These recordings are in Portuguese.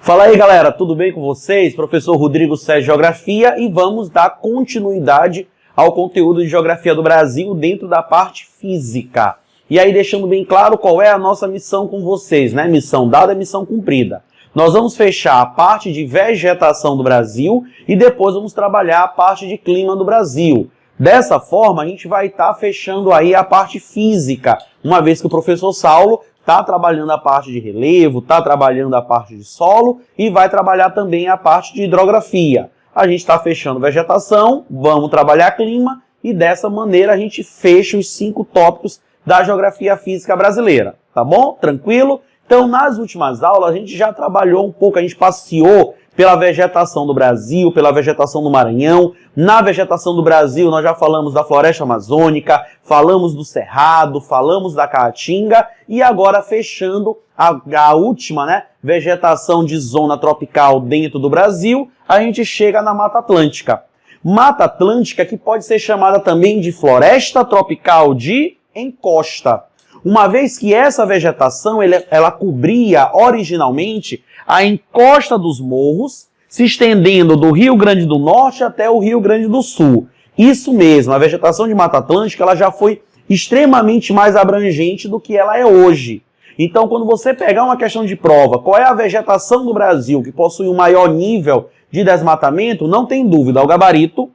Fala aí, galera, tudo bem com vocês? Professor Rodrigo Sérgio Geografia, e vamos dar continuidade ao conteúdo de Geografia do Brasil dentro da parte física. E aí, deixando bem claro qual é a nossa missão com vocês, né? Missão dada é missão cumprida. Nós vamos fechar a parte de vegetação do Brasil e depois vamos trabalhar a parte de clima do Brasil. Dessa forma, a gente vai estar fechando aí a parte física, uma vez que o professor Saulo está trabalhando a parte de relevo, está trabalhando a parte de solo e vai trabalhar também a parte de hidrografia. A gente está fechando vegetação, vamos trabalhar clima e dessa maneira a gente fecha os 5 tópicos da geografia física brasileira, tá bom? Tranquilo? Então, nas últimas aulas, a gente já trabalhou um pouco, a gente passeou pela vegetação do Brasil, pela vegetação do Maranhão. Na vegetação do Brasil, nós já falamos da floresta amazônica, falamos do cerrado, falamos da caatinga e agora fechando a última, né, vegetação de zona tropical dentro do Brasil, a gente chega na Mata Atlântica. Mata Atlântica que pode ser chamada também de floresta tropical de encosta. Uma vez que essa vegetação ela cobria originalmente a encosta dos morros, se estendendo do Rio Grande do Norte até o Rio Grande do Sul. Isso mesmo, a vegetação de Mata Atlântica ela já foi extremamente mais abrangente do que ela é hoje. Então, quando você pegar uma questão de prova, qual é a vegetação do Brasil que possui um maior nível de desmatamento, não tem dúvida, o gabarito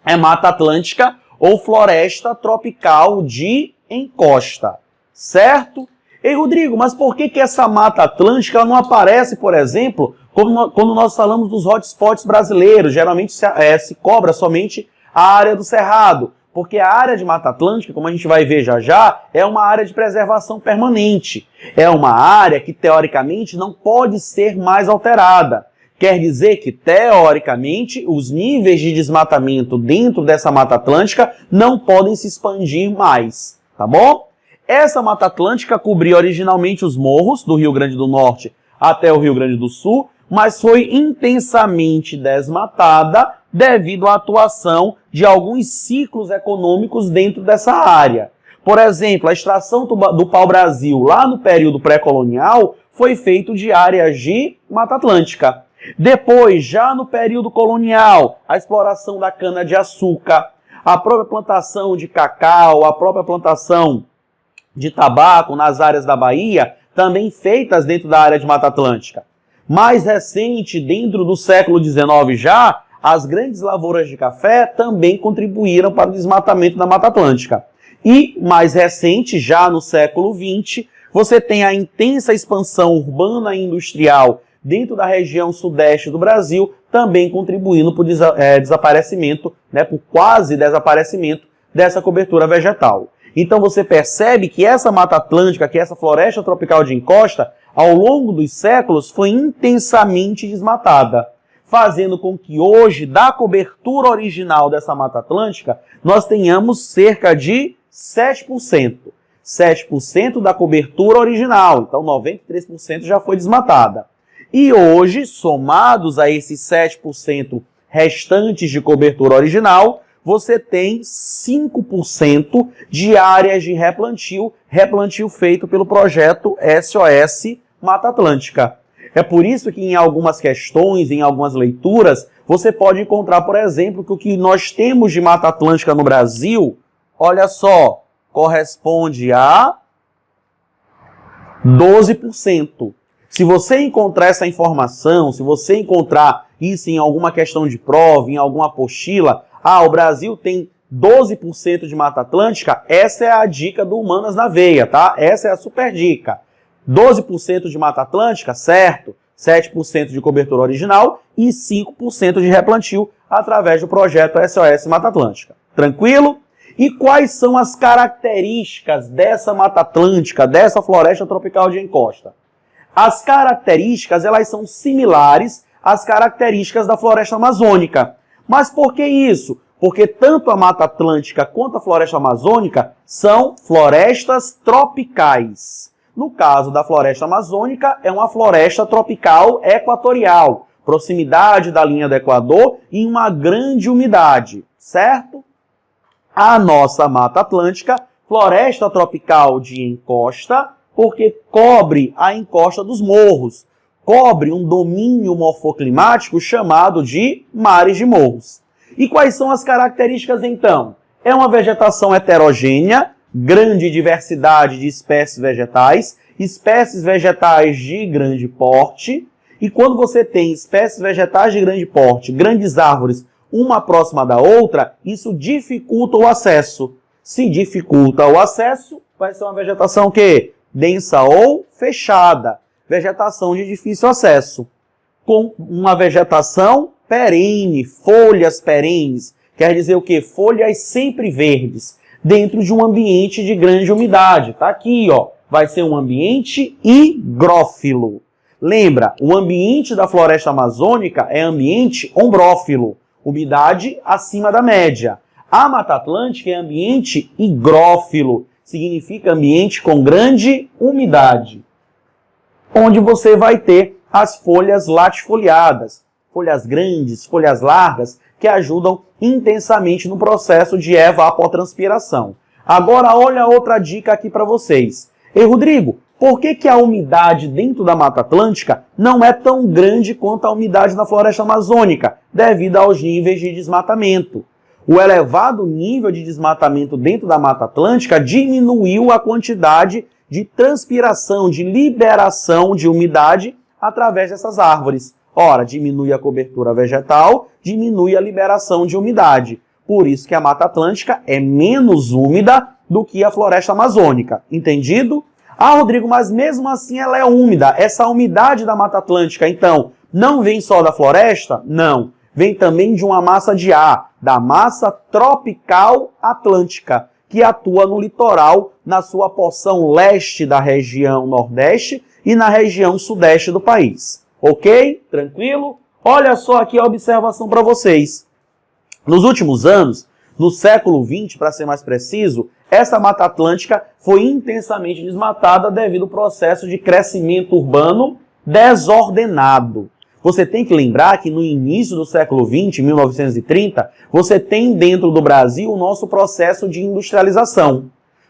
é Mata Atlântica ou floresta tropical de encosta. Certo? Ei, Rodrigo, mas por que essa Mata Atlântica ela não aparece, por exemplo, quando nós falamos dos hotspots brasileiros? Geralmente se cobra somente a área do Cerrado, porque a área de Mata Atlântica, como a gente vai ver já já, é uma área de preservação permanente. É uma área que, teoricamente, não pode ser mais alterada. Quer dizer que, teoricamente, os níveis de desmatamento dentro dessa Mata Atlântica não podem se expandir mais, tá bom? Essa Mata Atlântica cobria originalmente os morros do Rio Grande do Norte até o Rio Grande do Sul, mas foi intensamente desmatada devido à atuação de alguns ciclos econômicos dentro dessa área. Por exemplo, a extração do pau-brasil lá no período pré-colonial foi feita de áreas de Mata Atlântica. Depois, já no período colonial, a exploração da cana-de-açúcar, a própria plantação de cacau, a própria plantação de tabaco nas áreas da Bahia, também feitas dentro da área de Mata Atlântica. Mais recente, dentro do século XIX já, as grandes lavouras de café também contribuíram para o desmatamento da Mata Atlântica. E, mais recente, já no século XX, você tem a intensa expansão urbana e industrial dentro da região sudeste do Brasil, também contribuindo para o desaparecimento, né, por quase desaparecimento dessa cobertura vegetal. Então você percebe que essa Mata Atlântica, que essa floresta tropical de encosta, ao longo dos séculos foi intensamente desmatada, fazendo com que hoje, da cobertura original dessa Mata Atlântica, nós tenhamos cerca de 7%. 7% da cobertura original, então 93% já foi desmatada. E hoje, somados a esses 7% restantes de cobertura original, você tem 5% de áreas de replantio feito pelo projeto SOS Mata Atlântica. É por isso que em algumas questões, em algumas leituras, você pode encontrar, por exemplo, que o que nós temos de Mata Atlântica no Brasil, olha só, corresponde a 12%. Se você encontrar essa informação, se você encontrar isso em alguma questão de prova, em alguma apostila, o Brasil tem 12% de Mata Atlântica, essa é a dica do Humanas na Veia, tá? Essa é a super dica. 12% de Mata Atlântica, certo? 7% de cobertura original e 5% de replantio através do projeto SOS Mata Atlântica. Tranquilo? E quais são as características dessa Mata Atlântica, dessa floresta tropical de encosta? As características, elas são similares às características da floresta amazônica. Mas por que isso? Porque tanto a Mata Atlântica quanto a floresta amazônica são florestas tropicais. No caso da floresta amazônica, é uma floresta tropical equatorial, proximidade da linha do Equador e uma grande umidade, certo? A nossa Mata Atlântica, floresta tropical de encosta, porque cobre a encosta dos morros. cobre um domínio morfoclimático chamado de mares de morros. E quais são as características então? É uma vegetação heterogênea, grande diversidade de espécies vegetais de grande porte, e quando você tem espécies vegetais de grande porte, grandes árvores, uma próxima da outra, isso dificulta o acesso. Se dificulta o acesso, vai ser uma vegetação que densa ou fechada, vegetação de difícil acesso. Com uma vegetação perene, folhas perenes, quer dizer o quê? Folhas sempre verdes, dentro de um ambiente de grande umidade. Tá aqui, ó, vai ser um ambiente higrófilo. Lembra, o ambiente da floresta amazônica é ambiente ombrófilo, umidade acima da média. A Mata Atlântica é ambiente higrófilo, significa ambiente com grande umidade, onde você vai ter as folhas latifoliadas, folhas grandes, folhas largas, que ajudam intensamente no processo de evapotranspiração. Agora, olha outra dica aqui para vocês. Ei, Rodrigo, por que a umidade dentro da Mata Atlântica não é tão grande quanto a umidade na floresta amazônica, devido aos níveis de desmatamento? O elevado nível de desmatamento dentro da Mata Atlântica diminuiu a quantidade de transpiração, de liberação de umidade através dessas árvores. Ora, diminui a cobertura vegetal, diminui a liberação de umidade. Por isso que a Mata Atlântica é menos úmida do que a floresta amazônica. Entendido? Ah, Rodrigo, mas mesmo assim ela é úmida. Essa umidade da Mata Atlântica, então, não vem só da floresta? Não. Vem também de uma massa de ar, da massa tropical atlântica, que atua no litoral, na sua porção leste da região nordeste e na região sudeste do país. Ok? Tranquilo? Olha só aqui a observação para vocês. Nos últimos anos, no século XX, para ser mais preciso, essa Mata Atlântica foi intensamente desmatada devido ao processo de crescimento urbano desordenado. Você tem que lembrar que no início do século XX, 1930, você tem dentro do Brasil o nosso processo de industrialização.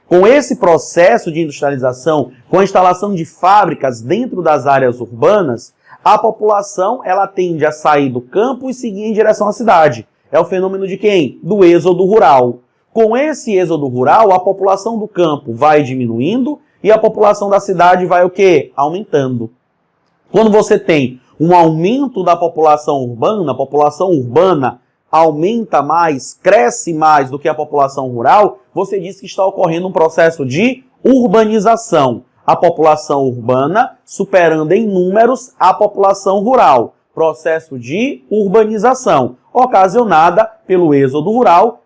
Com esse processo de industrialização, com a instalação de fábricas dentro das áreas urbanas, a população ela tende a sair do campo e seguir em direção à cidade. É o fenômeno de quem? Do êxodo rural. Com esse êxodo rural, a população do campo vai diminuindo e a população da cidade vai o quê? Aumentando. Quando você tem um aumento da população urbana, a população urbana aumenta mais, cresce mais do que a população rural, você diz que está ocorrendo um processo de urbanização. A população urbana superando em números a população rural. Processo de urbanização, ocasionada pelo êxodo rural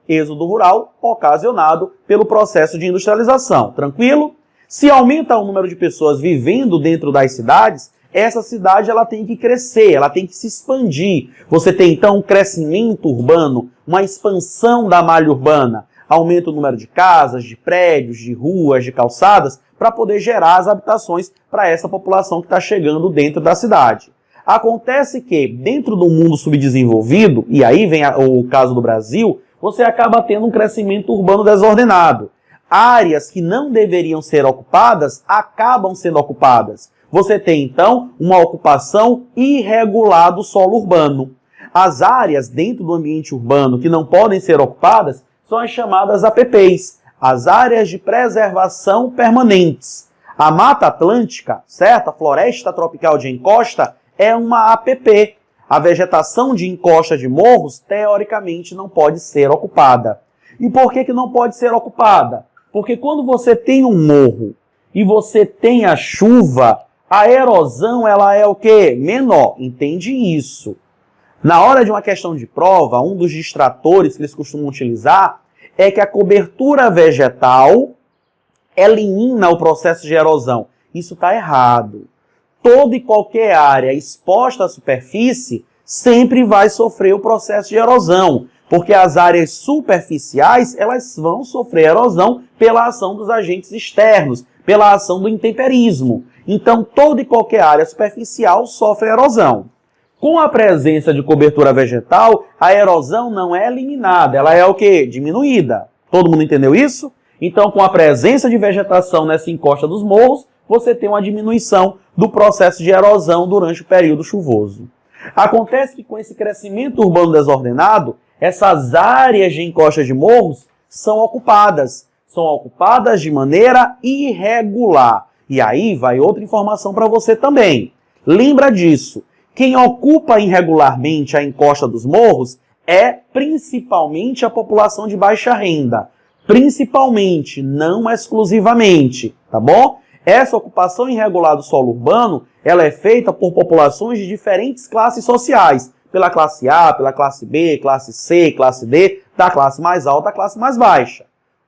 ocasionado pelo processo de industrialização. Tranquilo? Se aumenta o número de pessoas vivendo dentro das cidades, essa cidade ela tem que crescer, ela tem que se expandir. Você tem então um crescimento urbano, uma expansão da malha urbana, aumenta o número de casas, de prédios, de ruas, de calçadas, para poder gerar as habitações para essa população que está chegando dentro da cidade. Acontece que dentro do mundo subdesenvolvido, e aí vem o caso do Brasil, você acaba tendo um crescimento urbano desordenado. Áreas que não deveriam ser ocupadas acabam sendo ocupadas. Você tem, então, uma ocupação irregular do solo urbano. As áreas dentro do ambiente urbano que não podem ser ocupadas são as chamadas APPs, as áreas de preservação permanentes. A Mata Atlântica, certo? A floresta tropical de encosta, é uma APP. A vegetação de encosta de morros, teoricamente, não pode ser ocupada. E por que não pode ser ocupada? Porque quando você tem um morro e você tem a chuva, a erosão ela é o quê? Menor. Entende isso? Na hora de uma questão de prova, um dos distratores que eles costumam utilizar é que a cobertura vegetal elimina o processo de erosão. Isso está errado. Toda e qualquer área exposta à superfície sempre vai sofrer o processo de erosão, porque as áreas superficiais elas vão sofrer erosão pela ação dos agentes externos, pela ação do intemperismo. Então, toda e qualquer área superficial sofre erosão. Com a presença de cobertura vegetal, a erosão não é eliminada, ela é o quê? Diminuída. Todo mundo entendeu isso? Então, com a presença de vegetação nessa encosta dos morros, você tem uma diminuição do processo de erosão durante o período chuvoso. Acontece que com esse crescimento urbano desordenado, essas áreas de encosta de morros são ocupadas de maneira irregular. E aí vai outra informação para você também. Lembra disso. Quem ocupa irregularmente a encosta dos morros é principalmente a população de baixa renda. Principalmente, não exclusivamente, tá bom? Essa ocupação irregular do solo urbano, ela é feita por populações de diferentes classes sociais. Pela classe A, pela classe B, classe C, classe D, da classe mais alta à classe mais baixa.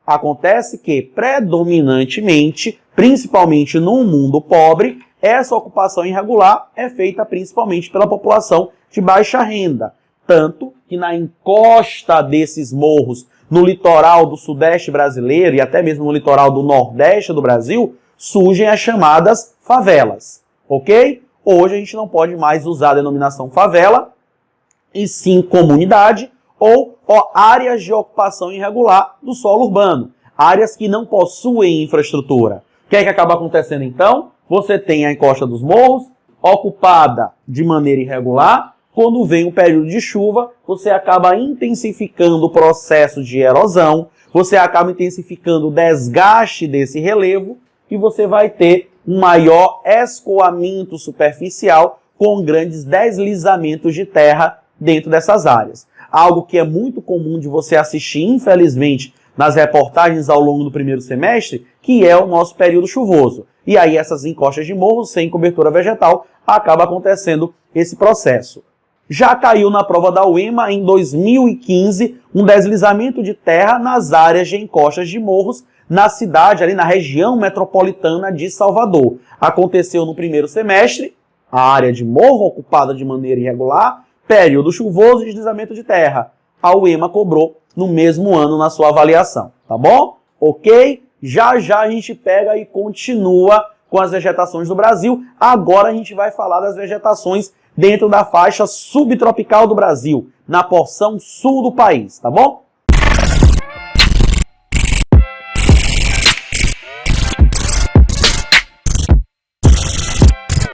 Acontece que, predominantemente, principalmente no mundo pobre, essa ocupação irregular é feita principalmente pela população de baixa renda. Tanto que na encosta desses morros, no litoral do sudeste brasileiro e até mesmo no litoral do nordeste do Brasil, surgem as chamadas favelas, ok? Hoje a gente não pode mais usar a denominação favela, e sim comunidade ou áreas de ocupação irregular do solo urbano, áreas que não possuem infraestrutura. O que é que acaba acontecendo então? Você tem a encosta dos morros ocupada de maneira irregular. Quando vem o período de chuva, você acaba intensificando o processo de erosão, você acaba intensificando o desgaste desse relevo e você vai ter um maior escoamento superficial com grandes deslizamentos de terra dentro dessas áreas. Algo que é muito comum de você assistir, infelizmente, nas reportagens ao longo do primeiro semestre, que é o nosso período chuvoso. E aí essas encostas de morros sem cobertura vegetal acaba acontecendo esse processo. Já caiu na prova da UEMA, em 2015, um deslizamento de terra nas áreas de encostas de morros na cidade, ali na região metropolitana de Salvador. Aconteceu no primeiro semestre, a área de morro ocupada de maneira irregular, período chuvoso e deslizamento de terra. A UEMA cobrou no mesmo ano na sua avaliação, tá bom? Ok? Já já a gente pega e continua com as vegetações do Brasil. Agora a gente vai falar das vegetações dentro da faixa subtropical do Brasil, na porção sul do país, tá bom?